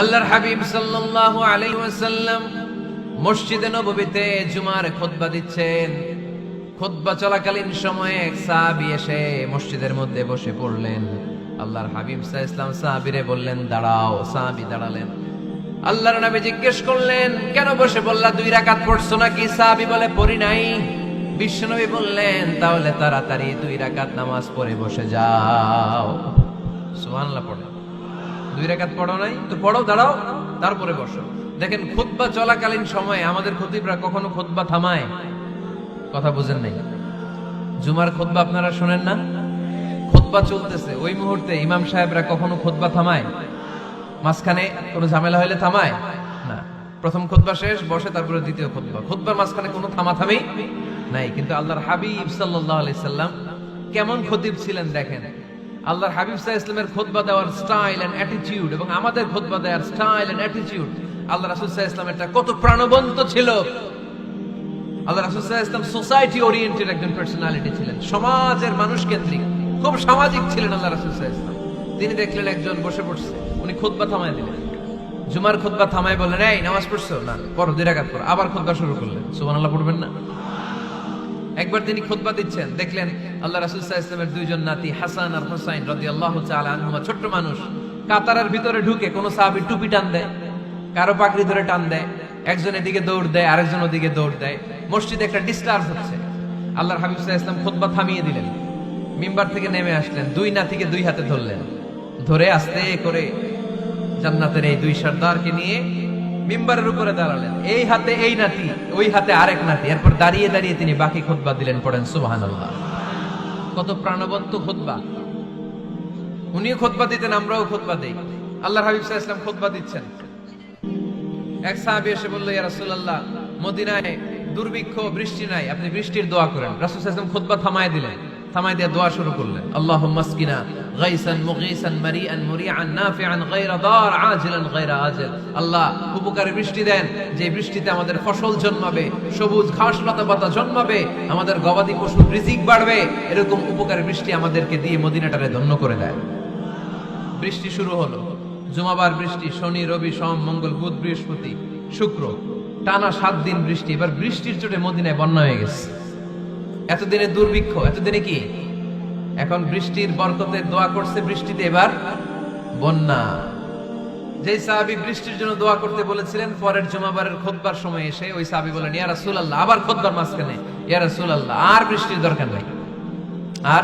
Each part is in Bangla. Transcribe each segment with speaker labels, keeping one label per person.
Speaker 1: আল্লাহর হাবিব সাল্লাল্লাহু আলাইহি ওয়াসাল্লাম মসজিদে নববীতে জুমার খুতবা দিচ্ছেন। খুতবা চলাকালীন সময়ে এক সাহাবী এসে মসজিদের মধ্যে বসে পড়লেন। আল্লাহর হাবিব সাল্লাল্লাহু আলাইহি ওয়াসাল্লাম সাহাবীরে বললেন, দাঁড়াও। সাহাবী দাঁড়ালেন। আল্লাহর নবী জিজ্ঞেস করলেন, কেন বসে বললা? 2 রাকাত পড়ছো নাকি? সাহাবী বলে, পড়ি নাই। বিশ্বনবী বললেন, তাহলে তাড়াতাড়ি 2 রাকাত নামাজ পড়ে বসে যাও। সুবহানাল্লাহ পড়ে। 2 রাকাত পড়ো নাই তো পড়ো, দাঁড়াও, তারপরে বসো। দেখেন, খুতবা চলাকালীন সময়ে আমাদের খতিবরা কখনো খুতবা থামায়? কথা বুঝেন নাই? জুমার খুতবা আপনারা শুনেন না? খুতবা চলতেছে, ওই মুহূর্তে ইমাম সাহেবরা কখনো খুতবা থামায়? মাঝখানে কোনো ঝামেলা হলে থামায় না। প্রথম খুতবা শেষ, বসে, তারপরে দ্বিতীয় খুতবা। খুতবার মাঝখানে কোনো থামাথামি নাই। কিন্তু আল্লাহর হাবিব সাল্লাল্লাহু আলাইহি সাল্লাম কেমন খতিব ছিলেন দেখেন। আল্লাহর হাবিব সাল্লাল্লাহু আলাইহি ওয়াসাল্লামের খুতবা দেওয়ার স্টাইল এন্ড অ্যাটিটিউড এবং আমাদের খুতবা দেওয়ার স্টাইল এন্ড অ্যাটিটিউড, আল্লাহ রাসূল সাল্লাল্লাহু আলাইহি ওয়াসাল্লামেরটা কত প্রাণবন্ত ছিল। আল্লাহ রাসূল সাল্লাল্লাহু আলাইহি ওয়াসাল্লাম সোসাইটি ওরিয়েন্টেড একজন পার্সোনালিটি ছিলেন, সমাজের মানুষ কেন্দ্রিক, খুব সামাজিক ছিলেন আল্লাহ রাসূল সাল্লাল্লাহু আলাইহি ওয়াসাল্লাম। তিনি দেখলেন একজন বসে পড়ছে, উনি খুতবা থামায় দিলেন। জুমার খুতবা থামায় বললেন, এই নামাজ পড়ছো না? পড়ো, 2 রাকাত পড়ো। আবার খুতবা শুরু করলেন। সুবহানাল্লাহ পড়বেন না? একবার তিনি খুতবা দিচ্ছেন, দেখলেন আল্লাহ রাসূল সাল্লাল্লাহু আলাইহি ওয়াসাল্লামের 2 জন নাতি হাসান আর হুসাইন রাদিয়াল্লাহু তাআলা আনহুমা, ছোট্ট মানুষ, কাতারের ভিতরে ঢুকে কোন সাহাবী টুপি টান দেয়, কারো পাগড়ি ধরে টান দেয়, একজন এদিকে দৌড় দেয়, আরেকজন ওদিকে দৌড় দেয়। মসজিদে একটা ডিস্টার্ব হচ্ছে। আল্লাহর হাবিব সাল্লাল্লাহু আলাইহি ওয়াসাল্লাম খুতবা থামিয়ে দিলেন, মিম্বার থেকে নেমে আসলেন, 2 নাতিকে 2 হাতে ধরলেন, ধরে আস্তে করে জান্নাতের এই 2 সর্দারকে নিয়ে মিম্বারের উপরে দাঁড়ালেন। এই হাতে এই নাতি, ওই হাতে আরেক নাতি। এরপর দাঁড়িয়ে দাঁড়িয়ে তিনি বাকি খুতবা দিলেন। পড়েন সুবহানাল্লাহ। কত প্রাণবন্ত খুতবা। উনিও খুতবা দিতেন, আমরাও খুতবা দেই। আল্লাহর হাবিব সাল্লাল্লাহু আলাইহি ওয়াসাল্লাম খুতবা দিচ্ছেন। এক সাহাবী এসে বলল, ইয়া রাসূলুল্লাহ, মদিনায় দুর্ভিক্ষ, বৃষ্টি নাই, আপনি বৃষ্টির দোয়া করেন। রাসূল সাল্লাল্লাহু আলাইহি ওয়াসাল্লাম খুতবা থামায় দিলেন। থামায় দিয়ে দোয়া শুরু করলেন, আল্লাহুম্মা আসকিনা গায়সান মুগীসান মারিআন মুরিআন নাফিআন গায়রা দার আজিলান গায়রা আজিল। আল্লাহ, উপকারী বৃষ্টি দেন, যে বৃষ্টিতে আমাদের ফসল জন্মাবে, সবুজ ঘাস লতা পাতা জন্মাবে, আমাদের গবাদি পশুর রিজিক বাড়বে। এরকম উপকারী বৃষ্টি আমাদেরকে দিয়ে মদিনাটারে ধন্য করে দেয়। বৃষ্টি শুরু হলো। জুমাবার বৃষ্টি, শনি রবি সোম মঙ্গল বুধ বৃহস্পতি শুক্র, টানা 7 দিন বৃষ্টি। এবার বৃষ্টির চোটে মদিনায় বন্যা হয়ে গেছে। এতদিনে দুর্ভিক্ষ, এতদিনে কি? এখন বৃষ্টির বরকতে দোয়া করছে, বৃষ্টিতে এবার বন্যা। যে সাহাবী বৃষ্টির জন্য দোয়া করতে বলেছিলেন, পরের জুমাবারের খুতবার সময় এসে ওই সাহাবী বলেন, ইয়া রাসূলুল্লাহ, আবার খুতবার মাঝখানে, ইয়া রাসূলুল্লাহ, আর বৃষ্টির দরকার নাই, আর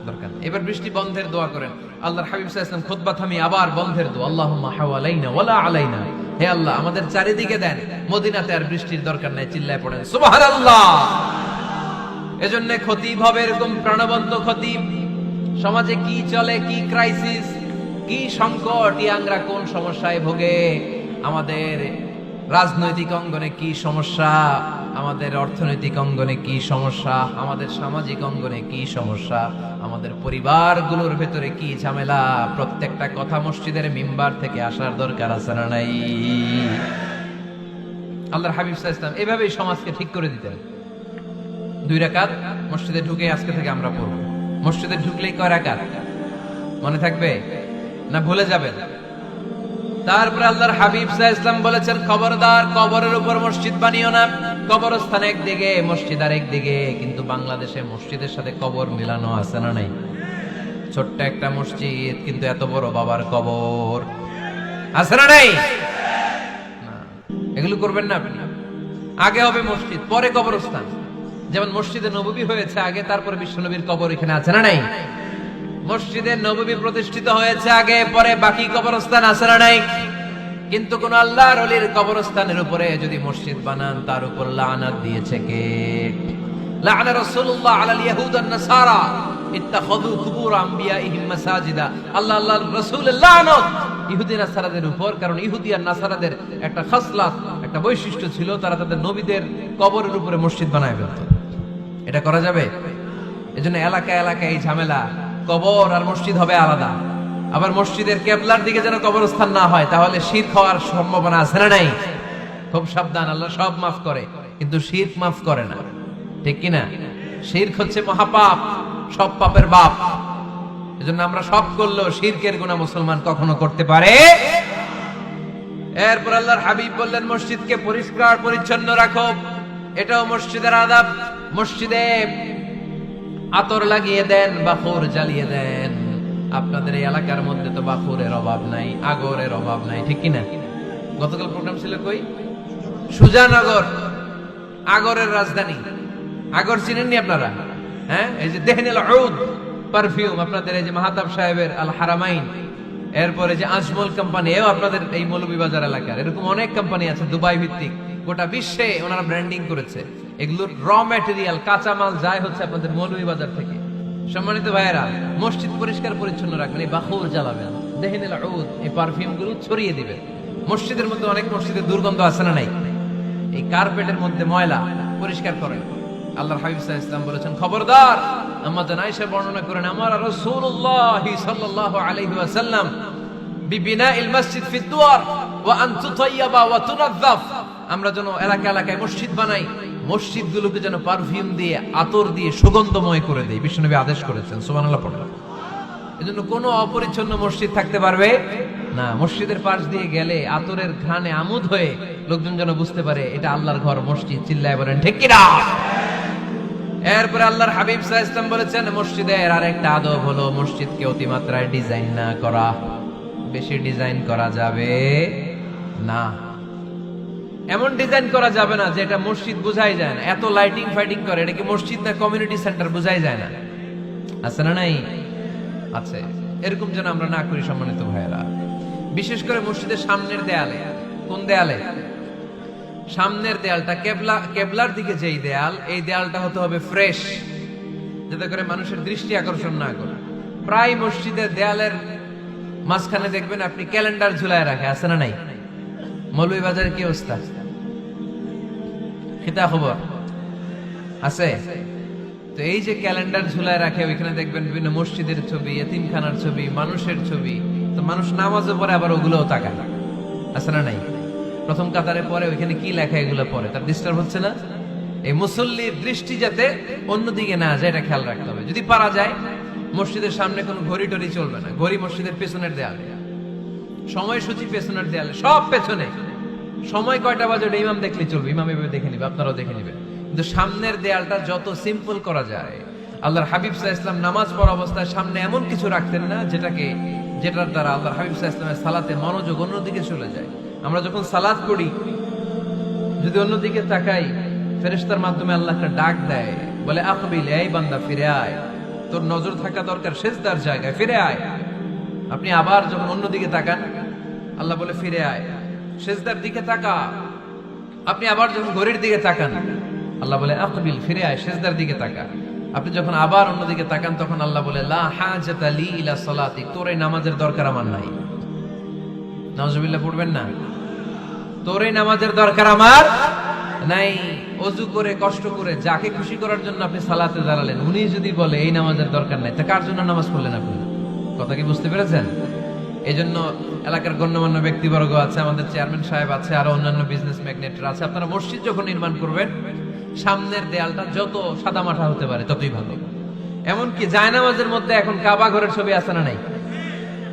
Speaker 1: দরকার নেই, এবার বৃষ্টি বন্ধের দোয়া করেন। আল্লাহর হাবিব সাল্লাল্লাহু আলাইহি ওয়াসাল্লাম খুতবা থামিয়ে আবার বন্ধের দোয়া, আল্লাহুম্মা হাওয়ালাইনা ওয়ালা আলাইনা। হে আল্লাহ, আমাদের চারিদিকে দেন, মদিনাতে আর বৃষ্টির দরকার নাই। চিল্লায় পড়েন সুবহানাল্লাহ। এজন্য খতিব হবে এরকম প্রাণবন্ত খতিব। সমাজে কি চলে, কি ক্রাইসিস, কি সংকট, ইয়াংরা কোন সমস্যায় ভোগে, আমাদের রাজনৈতিক অঙ্গনে কি সমস্যা, আমাদের অর্থনৈতিক অঙ্গনে কি সমস্যা, আমাদের সামাজিক অঙ্গনে কি সমস্যা, আমাদের পরিবারগুলোর ভেতরে কি ঝামেলা, প্রত্যেকটা কথা মসজিদের মিম্বার থেকে আসার দরকার আছে না নাই? আল্লাহর হাবিব সাল্লাল্লাহু আলাইহি ওয়াসাল্লাম এভাবেই সমাজকে ঠিক করে দিতেন। 2 রাকাত মসজিদে ঢুকে আজকে থেকে আমরা পড়ব। মসজিদে ঢুকলেই কয় রাকাত মনে থাকবে না ভুলে যাবেন? তারপরে আল্লাহর হাবিব সাল্লাল্লাহু আলাইহি ওয়াসাল্লাম বলেছেন, খবরদার কবরের উপর মসজিদ বানিও না। কবরস্থান একদিকে, মসজিদ আরেকদিকে। কিন্তু বাংলাদেশে মসজিদের সাথে কবর মিলানো আছে না নাই? ছোট্ট একটা মসজিদ, কিন্তু এত বড় বাবার কবর আছে না নাই? না, এগুলো করবেন না আপনি। আগে হবে মসজিদ, পরে কবরস্থান। যেমন মসজিদে নববী হয়েছে আগে, তারপরে বিশ্বনবীর কবর এখানে আছে না নাই? মসজিদে নববী প্রতিষ্ঠিত হয়েছে আগে, পরে বাকি কবরস্থান আছে না নাই? কিন্তু কোন আল্লাহর ওলির কবরস্থানের উপরে যদি মসজিদ বানান, তার উপর লানাত দিয়েছে কে? লাআনা রাসূলুল্লাহ আলাল ইয়াহুদ ওয়ান নাসারা ইত্তাখাযু কুবুর আমবিয়াইহিম মাসাজিদা। আল্লাহর রাসূলের লানত ইহুদি নাসারাদের উপর, কারণ ইহুদি আর নাসারাদের একটা খাসলাত, একটা বৈশিষ্ট্য ছিল, তারা তাদের নবীদের কবরের উপরে মসজিদ বানায় ফেলত। এটা করা যাবে? এজন্য এলাকা এলাকায় এই ঝামেলা, কবর আর মসজিদ হবে আলাদা। আবার মসজিদের কেবলার দিকে যেন কবরস্থান না হয়, তাহলে শিরক হওয়ার সম্ভাবনা আছে না নাই? খুব সাবধান। আল্লাহ সব মাফ করে, কিন্তু শিরক মাফ করে না, ঠিক কি না? শিরক হচ্ছে মহাপাপ, সব পাপের বাপ। এজন্য আমরা সব করলেও শিরকের গুনাহ মুসলমান কখনো করতে পারে এরপর আল্লাহর হাবিব বললেন মসজিদকে পরিষ্কার পরিচ্ছন্ন রাখো, এটাও মসজিদের আদাব। মসজিদে আতর লাগিয়ে দেন, বাখুর জ্বালিয়ে দেন। আপনাদের এই এলাকার মধ্যে তো বাখুরের অভাব নাই, আগরের অভাব নাই, ঠিক কিনা? গতকাল প্রোগ্রাম ছিল কই? সুজানগর, আগরের রাজধানী। আগর চিনেননি আপনারা? হ্যাঁ, এই যে দেহনিল উদ পারফিউম, আপনাদের এই যে মাহতাব সাহেবের আল হারামাইন, এরপরে যে আজমল কোম্পানি, এও আপনাদের এই মৌলভীবাজার এলাকার। এরকম অনেক কোম্পানি আছে দুবাই ভিত্তিক, গোটা বিশ্বে ওনারা ব্র্যান্ডিং করেছে। এগুলোর র ম্যাটেরিয়াল, কাঁচামাল যায় হচ্ছে আপনাদের মৌলভীবাজার থেকে। সম্মানিত ভাইয়েরা, মসজিদ পরিষ্কার পরিচ্ছন্ন রাখবেন, এই বাখুর জ্বালাবেন, দেহনিল উদ এই পারফিউম গুলো ছড়িয়ে দিবেন। মসজিদের মধ্যে অনেক মসজিদে দুর্গন্ধ আছে না নাই? এই কার্পেটের মধ্যে ময়লা, পরিষ্কার করেন। আল্লাহর হাবিব সাল্লাল্লাহু আলাইহি ওয়াসাল্লাম বলেছেন, খবরদার, আম্মা জান আয়েশা বর্ণনা করেন, আমার রাসূলুল্লাহ সাল্লাল্লাহু আলাইহি ওয়াসাল্লাম বিবিনাইল মসজিদ ফি দুয়ার ওয়া আন তুতাইয়াবা ওয়া তুনাযাফ, আমরা যেন এলাকা এলাকায় মসজিদ বানাই, মসজিদগুলোকে যেন পারফিউম দিয়ে, আতর দিয়ে সুগন্ধময় করে দেই। বিশ্বনবী আদেশ করেছেন, সুবহানাল্লাহ পড়ুন। এজন্য কোনো অপরিচ্ছন্ন মসজিদ থাকতে পারবে না। মসজিদের পাশ দিয়ে গেলে আতরের ঘ্রাণে আমোদ হয়ে লোকজন যেন বুঝতে পারে এটা আল্লাহর ঘর, মসজিদ। চিল্লায় বলেন ঠিক কিনা? এরপরে আল্লাহর হাবিব সাল্লাল্লাহু আলাইহি ওয়াসাল্লাম বলেছেন, মসজিদের আরেকটা আদব হলো মসজিদকে অতিমাত্রায় ডিজাইন না করা। বেশি ডিজাইন করা যাবে না। এমন ডিজাইন করা যাবে না যে এটা মসজিদ বোঝাই যায় না। এত লাইটিং ফাইটিং করে, এটা কি মসজিদ না কমিউনিটি সেন্টার বোঝাই যায় না? আছে না নাই? আছে। এরকম যেন আমরা না করি সম্মানিত ভাইয়েরা। বিশেষ করে মসজিদের সামনের দেয়ালে। কোন দেয়ালে? সামনের দেয়ালটা, কেবলার দিকে যেই দেয়াল, এই দেয়ালটা হতে হবে ফ্রেশ, যাতে করে মানুষের দৃষ্টি আকর্ষণ না করে। প্রায় মসজিদের দেয়ালের মাঝখানে দেখবেন আপনি ক্যালেন্ডার ঝুলায় রাখে, আছে না নাই? মৌলভীবাজারের কি অবস্থা? খিতা খবর আছে? তো এই যে ক্যালেন্ডার ঝুলায় রাখে, ওইখানে দেখবেন বিভিন্ন মসজিদের ছবি, এতিমখানার ছবি, মানুষের ছবি। তো মানুষ নামাজও পড়ে, আবার ওগুলোও তাকায়, আছে না নাই? প্রথম কাতারে পরে ওইখানে কি লেখা, এগুলো পরে, তার ডিস্টার্ব হচ্ছে না? এই মুসল্লির দৃষ্টি যাতে অন্যদিকে না যায়, এটা খেয়াল রাখতে হবে। যদি পারা যায়, মসজিদের সামনে কোনো ঘড়ি টড়ি চলবে না। ঘড়ি মসজিদের পেছনের দেয়ালে, সময়সূচি পেছনের দেয়ালে, সব পেছনে। সময় কয়টা বাজে ওটা ইমাম দেখলে চলবে, ইমাম এভাবে দেখে নিবে, আপনারাও দেখে নিবেন। কিন্তু সামনের দেয়ালটা যত সিম্পল করা যায়। আল্লাহর হাবিব সাল্লাল্লাহু আলাইহি ওয়াসাল্লাম নামাজ পড়া অবস্থায় সামনে এমন কিছু রাখতেন না যেটার দ্বারা আল্লাহর হাবিব সাল্লাল্লাহু আলাইহি ওয়াসাল্লামের সালাতে মনোযোগ অন্যদিকে চলে যায়। আমরা যখন সালাত পড়ি, যদি অন্যদিকে তাকাই, ফেরেশতার মাধ্যমে আল্লাহ একটা ডাক দেয়, বলে আকবিল, এই বান্দা ফিরে আয়, তোর নজর থাকা দরকার সিজদার জায়গায়, ফিরে আয়। আপনি আবার যখন অন্যদিকে তাকান, আল্লাহ বলে ফিরে আয়, সিজদার দিকে তাকা। আপনি আবার যখন ঘড়ির দিকে তাকান, আল্লাহ বলে আকবিল, ফিরে আয়, সিজদার দিকে তাকা। আপনি যখন আবার অন্যদিকে তাকান, তখন আল্লাহ বলে লা হাজাতা লি ইলা সালাতি, তোর এই নামাজের দরকার আমার নাই। নাউজুবিল্লাহ পড়বেন না? তোর এই নামাজের দরকার আমার নাই। ওযু করে কষ্ট করে যাকে খুশি করার জন্য আপনি সালাতে দাঁড়ালেন, উনি যদি বলে এই নামাজের দরকার নাই, তা কার জন্য নামাজ পড়লেন আপনি? কথা কি বুঝতে পেরেছেন? এই জন্য এলাকার গণ্যমান্য ব্যক্তিবর্গ আছে, আমাদের চেয়ারম্যান সাহেব আছে, আরো অন্যান্য বিজনেস ম্যাগনেটরা আছে। আপনারা মসজিদ যখন নির্মাণ করবেন, সামনের দেয়ালটা যত সাদামাটা হতে পারে ততই ভালো। এমনকি জায়নামাজের মধ্যে এখন কাবা ঘরের ছবি আছে না নাই?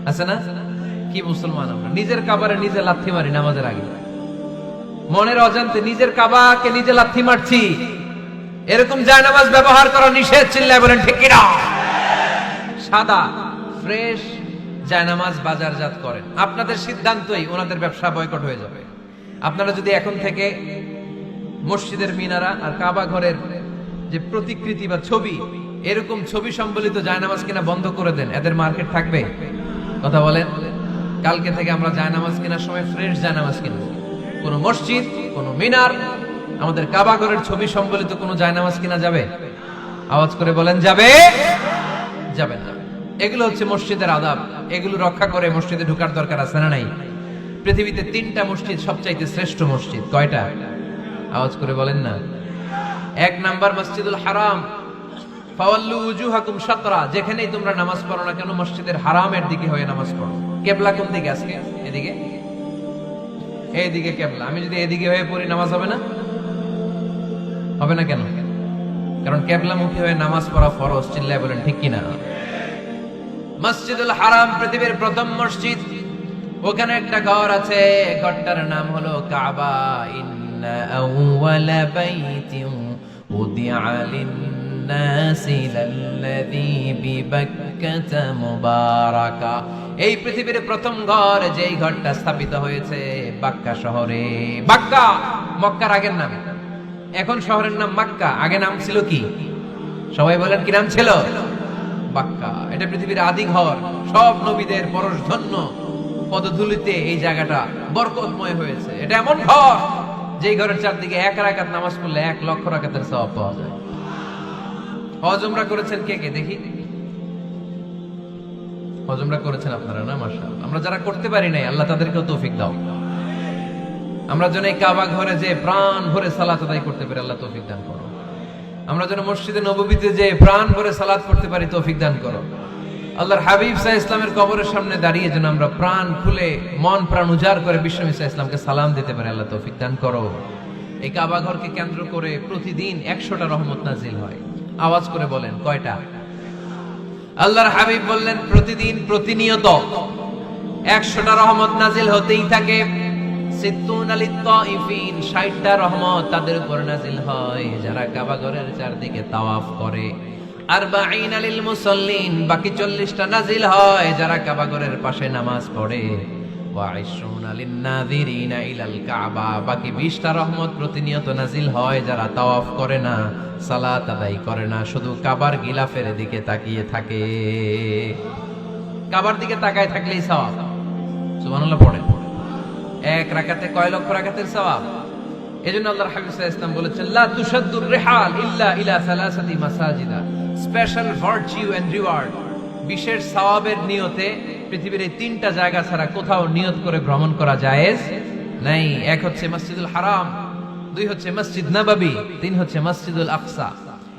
Speaker 1: আছে না? কি মুসলমান আমরা, নিজের কাবারে নিজে লাথি মারি নামাজের আগে, মনের অজান্তে নিজের কাবাকে নিজে লাথি মারছি। এরকম জায়নামাজ ব্যবহার করা নিষেধ। চিল্লায় বলেন ঠিক কিনা? সাদা ফ্রেশ জায়নামাজ বাজারজাত করেন। আপনাদের সিদ্ধান্তই ওনাদের ব্যবসা বয়কট হয়ে যাবে। আপনারা যদি এখন থেকে মসজিদের মিনারা আর কাবা ঘরের যে প্রতিকৃতি বা ছবি, এরকম ছবি সম্বলিত জায়নামাজ কিনা বন্ধ করে দেন, এদের মার্কেট থাকবে? কথা বলেন। কালকে থেকে আমরা জায়নামাজ কেনার সময় ফ্রেশ জায়নামাজ কিনব। কোন মসজিদ, কোন মিনার, আমাদের কাবা ঘরের ছবি সম্বলিত কোন জায়নামাজ কিনা যাবে? আওয়াজ করে বলেন, যাবে? যাবে না। এগুলো হচ্ছে মসজিদের আদাব। এগুলো রক্ষা করে মসজিদে ঢোকার দরকার আছে না নাই? পৃথিবীতে 3টা মসজিদ সবচাইতে শ্রেষ্ঠ মসজিদ। কয়টা? আওয়াজ করে বলেন না। 1 নাম্বার মসজিদুল হারাম, ফাওয়াল্লু উজুহাকুম শাতরা, যেখানেই তোমরা নামাজ পড়ো না কেন মসজিদের হারামের দিকে হয়ে নামাজ পড়ো। কিবলা কোন দিকে? আজকে এদিকে, এইদিকে কিবলা। আমি যদি এদিকে হয়ে পড়ি, নামাজ হবে না? হবে না কেন? কারণ কিবলামুখী হয়ে নামাজ পড়া ফরজ। চিল্লায় বলেন ঠিক কিনা? মসজিদুল হারাম পৃথিবীর প্রথম মসজিদ। ওখানে একটা ঘর আছে, ঘরটার নাম হলো কাবা। ইন্না আউওয়ালা বাইতিন উদিআ লিন-নাসি লাল্লাযী বিবাক্কাতা মুবারাকা। এই পৃথিবীর প্রথম ঘর, যেই ঘরটা স্থাপিত হয়েছে বাক্কা শহরে। বাক্কা মক্কার আগের নাম, এখন শহরের নাম মক্কা। আগে নাম ছিল কি? সবাই বলেন, কি নাম ছিল? বাক্কা। এটা পৃথিবীর আদি ঘর, সব নবীদের পরশধন্য পদধূলিতে এই জায়গাটা বরকতময় হয়েছে। এটা এমন ঘর, যেই ঘরের চারদিকে 1 রাকাত নামাজ পড়লে 1 লক্ষ রাকাতের সওয়াব পাওয়া যায়। হজ উমরা করেছেন কে কে দেখি? হজ উমরা করেছেন আপনারা না? মাশাআল্লাহ। আমরা যারা করতে পারি নাই, আল্লাহ তাদেরকেও তৌফিক দাও। আমরা যেন এই কাবা ঘরে যে প্রাণ ভরে সালাত আদায় করতে পারি, আল্লাহ তৌফিক দান করো। আমরা যেন মসজিদে নববীতে যে প্রাণ ভরে সালাত পড়তে পারি, তৌফিক দান করো। আল্লাহর হাবিব সাল্লাল্লাহু আলাইহি ইসলামের কবরের সামনে দাঁড়িয়ে যেন আমরা প্রাণ খুলে মন প্রাণ উজাড় করে বিশ্বনবী সাল্লাল্লাহু আলাইহি ইসলামকে সালাম দিতে পারি, আল্লাহ তৌফিক দান করো। এই কাবা ঘরকে কেন্দ্র করে প্রতিদিন 100টা রহমত নাজিল হয়। আওয়াজ করে বলেন, কয়টা? আল্লাহর হাবিব বললেন, প্রতিদিন প্রতিনিয়ত 100টা রহমত নাজিল হতেই থাকে। 60টা রহমত তাদের উপর নাজিল হয় যারা কাবা ঘরের চারদিকে তাওয়াফ করে। 40 লিল মুসাল্লিন, বাকি 40টা নাজিল হয় যারা কাবা ঘরের পাশে নামাজ পড়ে। ওয়া 20 লিন নাযিরিনা ইলাল কাবা, বাকি 20টা রহমত প্রতিনিয়ত নাজিল হয় যারা তাওয়াফ করে না, সালাত আদায় করে না, শুধু কাবার গিলাফের দিকে তাকিয়ে থাকে। কাবার দিকে তাকায় থাকলেই সওয়াব। সুবহানাল্লাহ পড়েন। 1 রাকাতে কয় লক্ষ রাকাতের সওয়াব? এজন্য আল্লাহর হাবিব সাল্লাল্লাহু আলাইহি ওয়াসাল্লাম বলেছেন, লা তুশাদ্দুর রিহাল ইল্লা ইলা সালাসাতি মাসাজিদা। স্পেশাল ভার্চু এন্ড রিওয়ার্ড, বিশেষ সওয়াবের নিয়তে পৃথিবীর এই 3টা জায়গা ছাড়া কোথাও নিয়ত করে ভ্রমণ করা জায়েজ নাই। এক হচ্ছে মসজিদুল হারাম, 2 হচ্ছে মসজিদ নববী, 3 হচ্ছে মসজিদুল আকসা।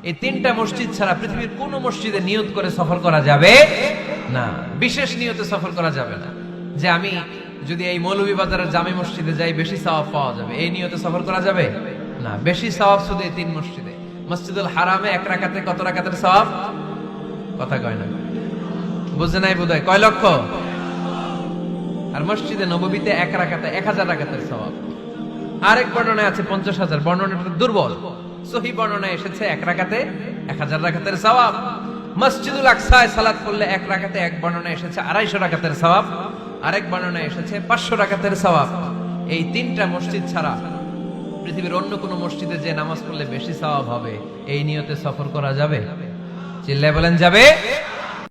Speaker 1: এই 3টা মসজিদ ছাড়া পৃথিবীর কোন মসজিদে নিয়ত করে সফর করা যাবে না। বিশেষ নিয়তে সফর করা যাবে না, যে আমি যদি এই মৌলভীবাজারের জামে মসজিদে যাই বেশি সওয়াব পাওয়া যাবে, এই নিয়তে সফর করা যাবে না। বেশি সওয়াব শুধু এই 3 মসজিদে। মসজিদুল হারামে 1 রাকাতে কত রাকাতের সওয়াব? কথা কয় না, বুঝে নাই বোধহয়। কয় লক্ষ? আর মসজিদে নববীতে 1 রাকাতে 1000 রাকাতের সওয়াব। আরেক বর্ণনায় আছে 50,000, বর্ণনাটা দুর্বল। সহিহ বর্ণনায় এসেছে 1 রাকাতে 1000 রাকাতের সওয়াব। মসজিদুল আকসায় সালাত করলে 1 রাকাতে, এক বর্ণনায় এসেছে 250 রাকাতের সওয়াব, আরেক বর্ণনায় এসেছে 500 রাকাতের সওয়াব। এই 3টা মসজিদ ছাড়া পৃথিবীর অন্য কোন মসজিদে যে নামাজ পড়লে বেশি সওয়াব হবে, এই নিয়তে সফর করা যাবে? চিল্লায় বলেন, যাবে?